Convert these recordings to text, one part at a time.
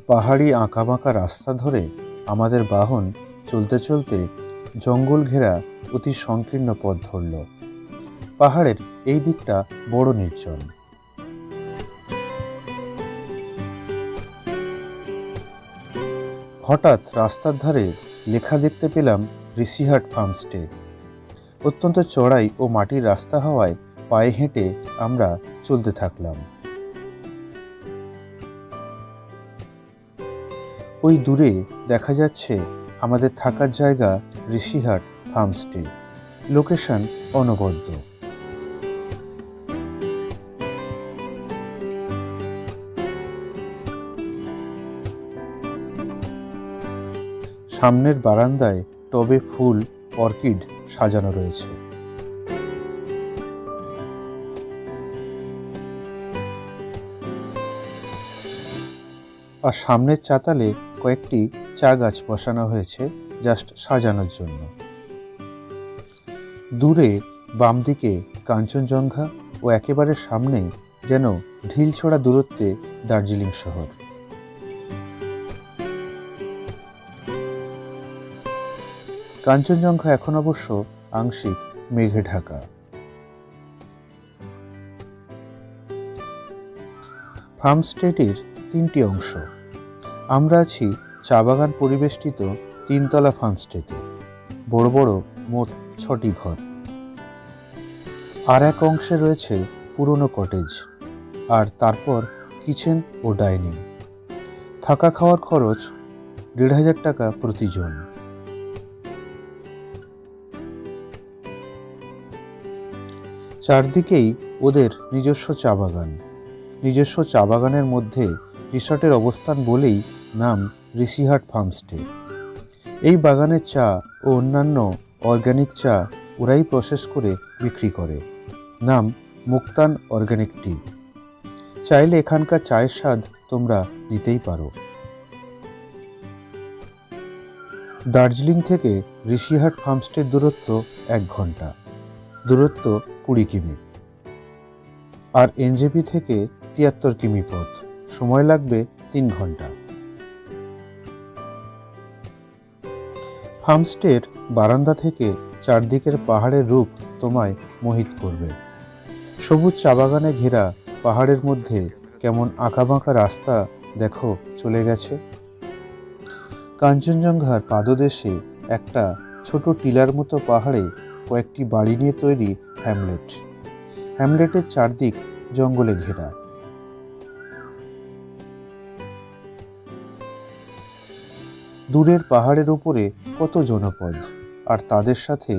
পাহাড়ি আঁকাবাঁকা রাস্তা ধরে আমাদের বাহন চলতে চলতে জঙ্গল ঘেরা অতি সংকীর্ণ পথ ধরল। পাহাড়ের এই দিকটা বড় নির্জন। হঠাৎ রাস্তার ধারে লেখা দেখতে পেলাম ঋষিহাট ফার্মস্টে। অত্যন্ত চড়াই ও মাটির রাস্তা হওয়ায় পায়ে হেঁটে আমরা চলতে থাকলাম। ওই দূরে দেখা যাচ্ছে আমাদের থাকার জায়গা ঋষিহাট ফার্মস্টে। লোকেশন অনবদ্য। সামনের বারান্দায় টবে ফুল, অর্কিড সাজানো রয়েছে। আর সামনের চাতালে কয়েকটি চা গাছ বসানো হয়েছে জাস্ট সাজানোর জন্য। দূরে বাম দিকে কাঞ্চনজঙ্ঘা ও একেবারে সামনে যেন ঢিল ছোড়া দূরত্বে দার্জিলিং শহর। কাঞ্চনজঙ্ঘা এখন অবশ্য আংশিক মেঘে ঢাকা। ফার্মস্টেটির তিনটি অংশ। আমরা আছি চা বাগান পরিবেষ্টিত তিনতলা ফার্মস্টেতে। বড় বড় মোট 6টি ঘর। আর এক অংশে রয়েছে পুরনো কটেজ, আর তারপর কিচেন ও ডাইনিং। থাকা খাওয়ার খরচ 1,500 টাকা প্রতিজন। চারদিকেই ওদের নিজস্ব চা বাগান। নিজস্ব চা বাগানের মধ্যে রিসর্টের অবস্থান বলেই নাম ঋষিহাট ফার্মস্টে। এই বাগানের চা ও অন্যান্য অর্গ্যানিক চা ওরাই প্রসেস করে বিক্রি করে। নাম মুক্তান অর্গ্যানিক টি। চাইলে এখানকার চায়ের স্বাদ তোমরা নিতেই পারো। দার্জিলিং থেকে ঋষিহাট ফার্মস্টের দূরত্ব 1 ঘন্টা। দূরত্ব 20 কিমি। আর এনজেপি থেকে 73 কিমি পথ। সময় লাগবে 3 ঘন্টা। ফার্মস্টের বারান্দা থেকে চারদিকের পাহাড়ের রূপ তোমায় মোহিত করবে। সবুজ চা বাগানে ঘেরা পাহাড়ের মধ্যে কেমন আঁকাবাঁকা রাস্তা দেখো চলে গেছে। কাঞ্চনজঙ্ঘার পাদদেশে একটা ছোট টিলার মতো পাহাড়ে কয়েকটি বাড়ি নিয়ে তৈরি হ্যামলেট। হ্যামলেটের চারদিক জঙ্গলে ঘেরা। দূরের পাহাড়ের উপরে কত জনপদ, আর তাদের সাথে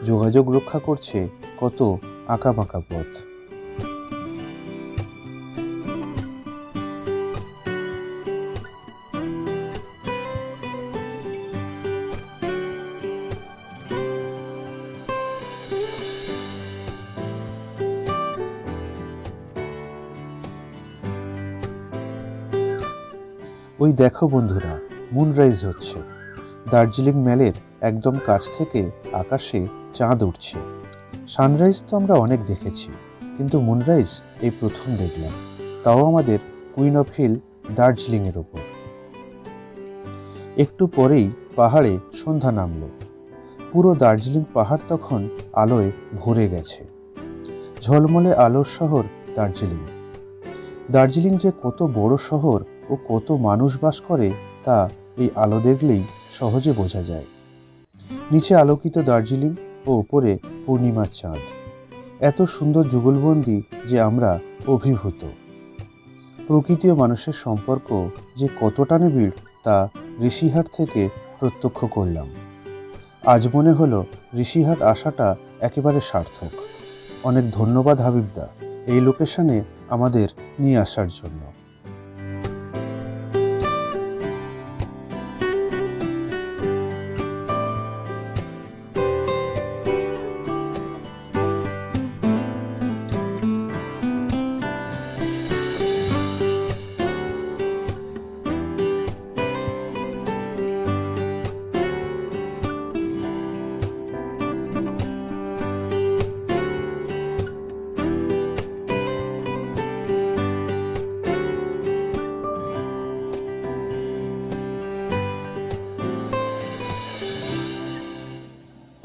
যোগাযোগ রক্ষা করছে কত আঁকাবাঁকা পথ। ওই দেখো বন্ধুরা, মুনরাইজ হচ্ছে। দার্জিলিং মেলের একদম কাছ থেকে আকাশে চাঁদ উঠছে। সানরাইজ তো আমরা অনেক দেখেছি, কিন্তু মুনরাইজ এই প্রথম দেখলাম, তাও আমাদের কুইন অফ হিল দার্জিলিংয়ের ওপর। একটু পরেই পাহাড়ে সন্ধ্যা নামল। পুরো দার্জিলিং পাহাড় তখন আলোয় ভরে গেছে। ঝলমলে আলোর শহর দার্জিলিং। দার্জিলিং যে কত বড় শহর ও কত মানুষ বাস করে তা এই আলো দেখলেই সহজে বোঝা যায়। নিচে আলোকিত দার্জিলিং ও উপরে পূর্ণিমার চাঁদ। এত সুন্দর যুগলবন্দি যে আমরা অভিভূত। প্রকৃতি ও মানুষের সম্পর্ক যে কতটা নিবিড় তা ঋষিহাট থেকে প্রত্যক্ষ করলাম। আজ মনে হলো ঋষিহাট আসাটা একেবারে সার্থক। অনেক ধন্যবাদ হাবিবদা এই লোকেশনে আমাদের নিয়ে আসার জন্য।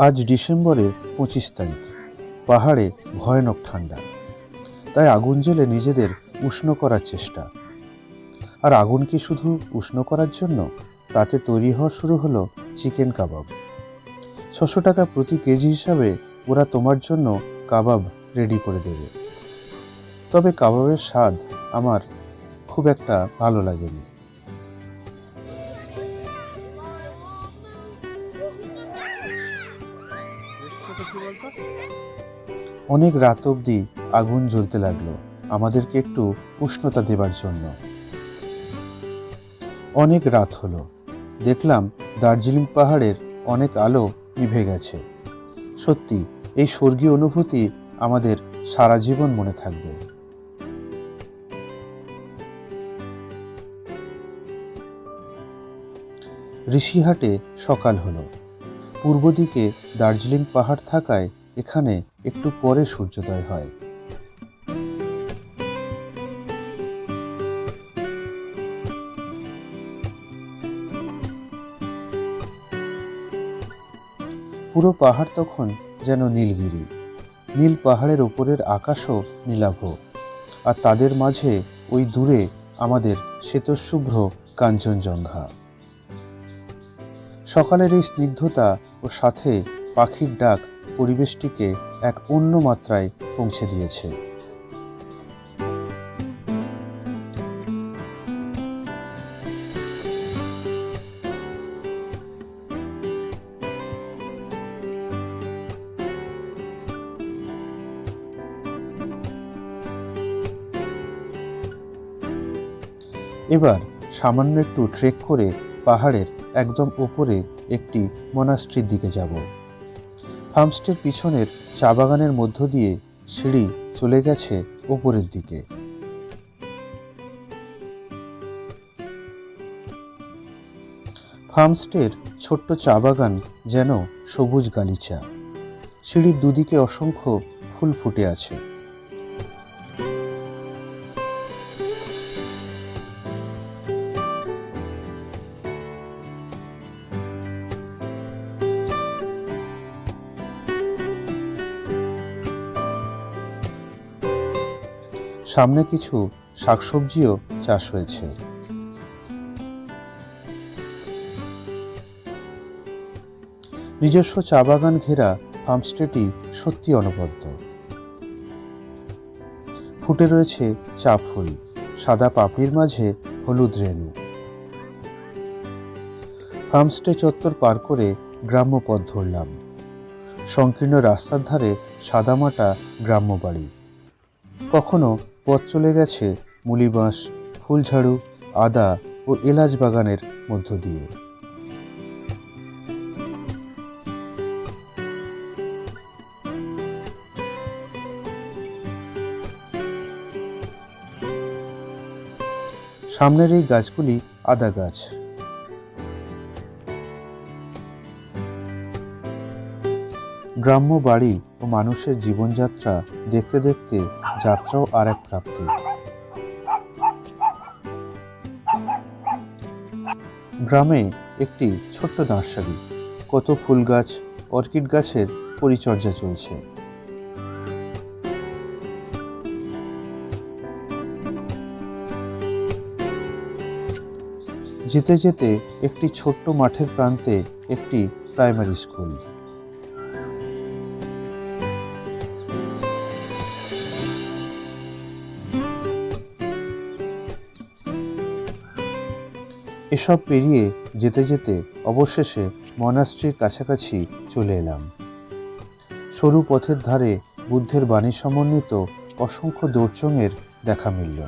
আজ ডিসেম্বরের 25 তারিখ। পাহাড়ে ভয়ানক ঠান্ডা, তাই আগুন জ্বেলে নিজেদের উষ্ণ করার চেষ্টা। আর আগুন কি শুধু উষ্ণ করার জন্য? তাতে তৈরি হওয়া শুরু হলো চিকেন কাবাব। 600 টাকা প্রতি কেজি হিসাবে ওরা তোমার জন্য কাবাব রেডি করে দেবে। তবে কাবাবের স্বাদ আমার খুব একটা ভালো লাগেনি। অনেক রাত অবধি আগুন জ্বলতে লাগলো আমাদেরকে একটু উষ্ণতা দেবার জন্য। অনেক রাত হলো, দেখলাম দার্জিলিং পাহাড়ের অনেক আলো নিভে গেছে। সত্যি এই স্বর্গীয় অনুভূতি আমাদের সারা জীবন মনে থাকবে। ঋষিহাটে সকাল হলো। পূর্ব দিকে দার্জিলিং পাহাড় থাকায় এখানে একটু পরে সূর্যোদয় হয়। পুরো পাহাড় তখন যেন নীলগিরি। নীল পাহাড়ের ওপরের আকাশও নীলাভ, আর তাদের মাঝে ওই দূরে আমাদের শ্বেতশুভ্র কাঞ্চনজঙ্ঘা। সকালের এই স্নিগ্ধতা ও সাথে পাখির ডাক পরিবেশটিকে এক অন্য মাত্রায় পৌঁছে দিয়েছে। এবার সামান্য একটু ট্রেক করে পাহাড়ের একদম উপরে একটি মনাস্ট্রির দিকে যাব। ফার্মস্টের পিছনের চা বাগানের মধ্য দিয়ে সিঁড়ি চলে গেছে উপরের দিকে। ফার্মস্টের ছোট্ট চা বাগান যেন সবুজ গালিচা। সিঁড়ির দুদিকে অসংখ্য ফুল ফুটে আছে। সামনে কিছু শাকসবজিও চাষ হয়েছে। নিজস্ব চা বাগান ঘেরা ফার্মস্টেটি সত্যি অনবদ্য। ফুটে রয়েছে চা ফুল, সাদা পাপড়ির মাঝে হলুদ রেণু। ফার্মস্টে চত্বর পার করে গ্রাম্য পথ ধরলাম। সংকীর্ণ রাস্তার ধারে সাদামাটা গ্রাম্য বাড়ি। কখনো পথ চলে গেছে মুলিবাঁশ, ফুলঝাড়ু, আদা ও এলাচ বাগানের মধ্য দিয়ে। সামনের এই গাছগুলি আদা গাছ। গ্রাম্য বাড়ি ও মানুষের জীবনযাত্রা দেখতে দেখতে যাত্রাও আর এক প্রাপ্তি। গ্রামে একটি ছোট্ট নার্সারি, কত ফুল গাছ, অর্কিড গাছের পরিচর্যা চলছে। যেতে যেতে একটি ছোট্ট মাঠের প্রান্তে একটি প্রাইমারি স্কুল। এসব পেরিয়ে যেতে যেতে অবশেষে মনাস্ট্রির কাছাকাছি চলে এলাম। সরু পথের ধারে বুদ্ধের বাণী সমন্বিত অসংখ্য দোরচোঙের দেখা মিলল।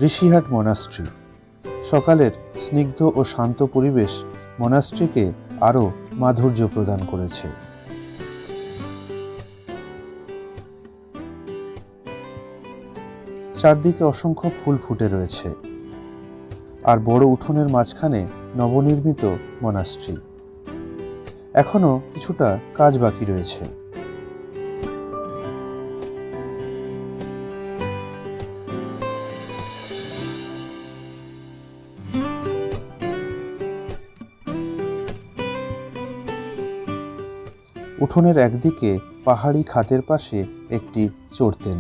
ঋষিহাট মনাস্ট্রি। সকালের স্নিগ্ধ ও শান্ত পরিবেশ মনাস্ট্রিকে আরও মাধুর্য প্রদান করেছে। চারদিকে অসংখ্য ফুল ফুটে রয়েছে, আর বড় উঠোনের মাঝখানে নবনির্মিত মনাস্ট্রি। এখনো কিছুটা কাজ বাকি রয়েছে। উঠোনের একদিকে পাহাড়ি খাতের পাশে একটি চড়তেন।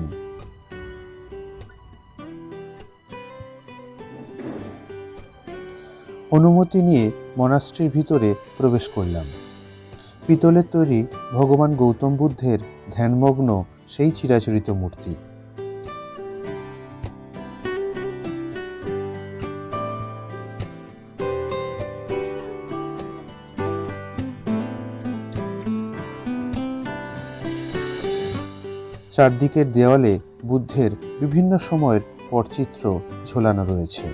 অনুমতি নিয়ে মনাস্ট্রির ভিতরে প্রবেশ করলাম। পিতলের তৈরি ভগবান গৌতম বুদ্ধের ধ্যানমগ্ন সেই চিরাচরিত মূর্তি। চারদিকের দেওয়ালে বুদ্ধের বিভিন্ন সময়ের পটচিত্র ঝোলানো রয়েছে।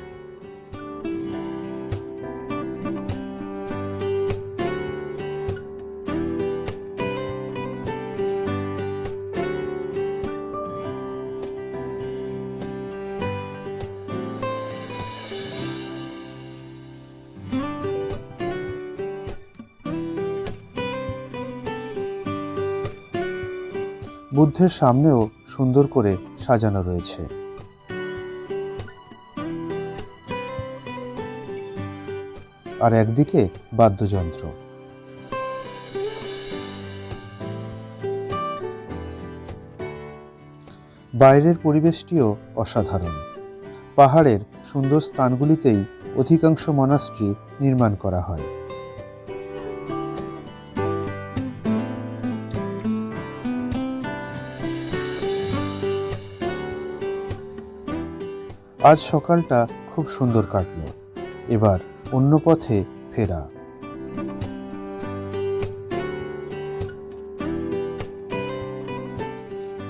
বুদ্ধের সামনেও সুন্দর করে সাজানো রয়েছে। আর একদিকে বাদ্যযন্ত্র। বাইরের পরিবেশটিও অসাধারণ। পাহাড়ের সুন্দর স্থানগুলিতেই অধিকাংশ মনাস্ট্রি নির্মাণ করা হয়। আজ সকালটা খুব সুন্দর কাটল। এবার অন্য পথে ফেরা।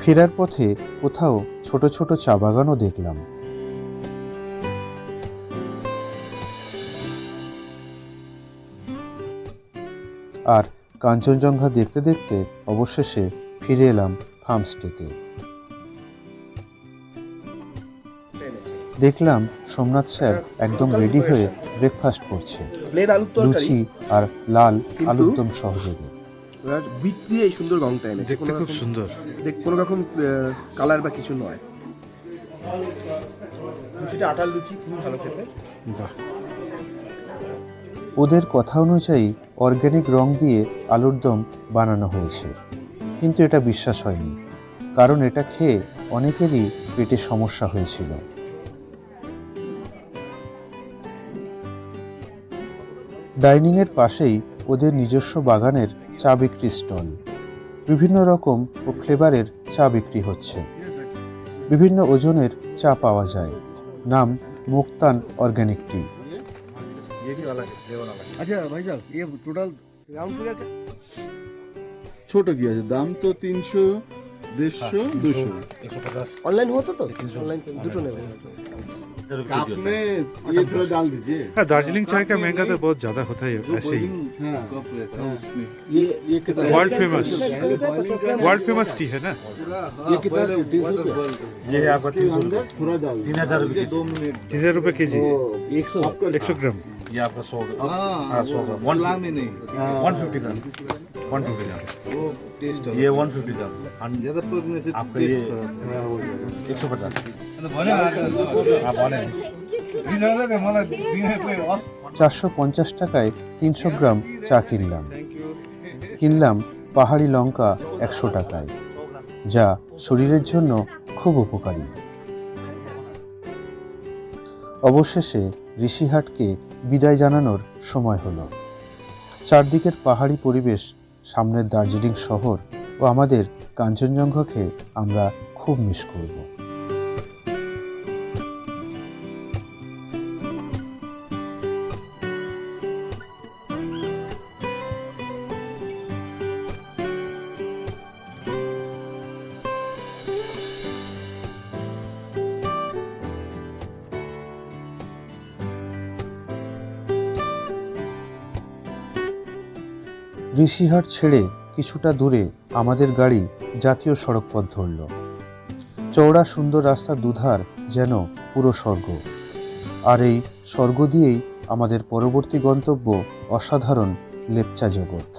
ফেরার পথে কোথাও ছোট ছোট চা বাগানও দেখলাম। আর কাঞ্চনজঙ্ঘা দেখতে দেখতে অবশেষে ফিরে এলাম ফার্মস্টেতে। দেখলাম সোমনাথ স্যার একদম রেডি হয়ে ব্রেকফাস্ট করছে, লুচি আর লাল আলুর দম সহযোগে। বিট দিয়ে এই সুন্দর রংটা এনেছে, দেখতে খুব সুন্দর, কোনো রকম কালার বা কিছু নয়। লুচিটা আটার লুচি, খুব ভালো খেতে। বাহ। ওদের কথা অনুযায়ী অর্গ্যানিক রং দিয়ে আলুর দম বানানো হয়েছে, কিন্তু এটা বিশ্বাস হয়নি, কারণ এটা খেয়ে অনেকেরই পেটে সমস্যা হয়েছিল। ডাইনিংয়ের পাশেই ওদের নিজস্ব বাগানের চা বিক্রি স্টল। বিভিন্ন রকম ও ফ্লেভারের চা বিক্রি হচ্ছে। বিভিন্ন ওজনের চা পাওয়া যায়। নাম মুক্তান অর্গ্যানিক টি। আচ্ছা ভাই সাহেব, ये टोटल राउंड फिगर क्या? ছোট কি আছে, দাম তো 300, 150, 200। ऑनलाइन होता तो ऑनलाइन দুটো নেব। कप में ये थोड़ा डाल दीजिए। हाँ, दार्जिलिंग चाय का महंगा तो बहुत ज्यादा होता है ऐसे ही। हाँ, कप रहता है उसमें। ये कितना? वर्ल्ड फेमस टी है ना। ये कितना? ये है आपका 300 रुपये, थोड़ा डाल 3000 रुपये 2 मिनट। 3000 रुपये के जी, 100 100 ग्राम। ये आपका 100 ग्राम। हाँ, हाँ 100 ग्राम, फुला में नहीं। 150 ग्राम, 150 ग्राम। वो टेस्ट ये 150 ग्राम, ज्यादा पकने से आपका टेस्ट ये हाँ, हो जाएगा। 150। हाँ बोले 450 টাকায় 300 গ্রাম চা কিনলাম পাহাড়ি লঙ্কা 100 টাকায়, যা শরীরের জন্য খুব উপকারী। অবশেষে ঋষিহাটকে বিদায় জানানোর সময় হলো। চারদিকের পাহাড়ি পরিবেশ, সামনের দার্জিলিং শহর ও আমাদের কাঞ্চনজঙ্ঘাকে আমরা খুব মিস করব। ঋষিহাট ছেড়ে কিছুটা দূরে আমাদের গাড়ি জাতীয় সড়ক পথ ধরল। চওড়া সুন্দর রাস্তার দুধার যেন পুরো স্বর্গ। আর এই স্বর্গ দিয়েই আমাদের পরবর্তী গন্তব্য অসাধারণ লেপচা জগৎ।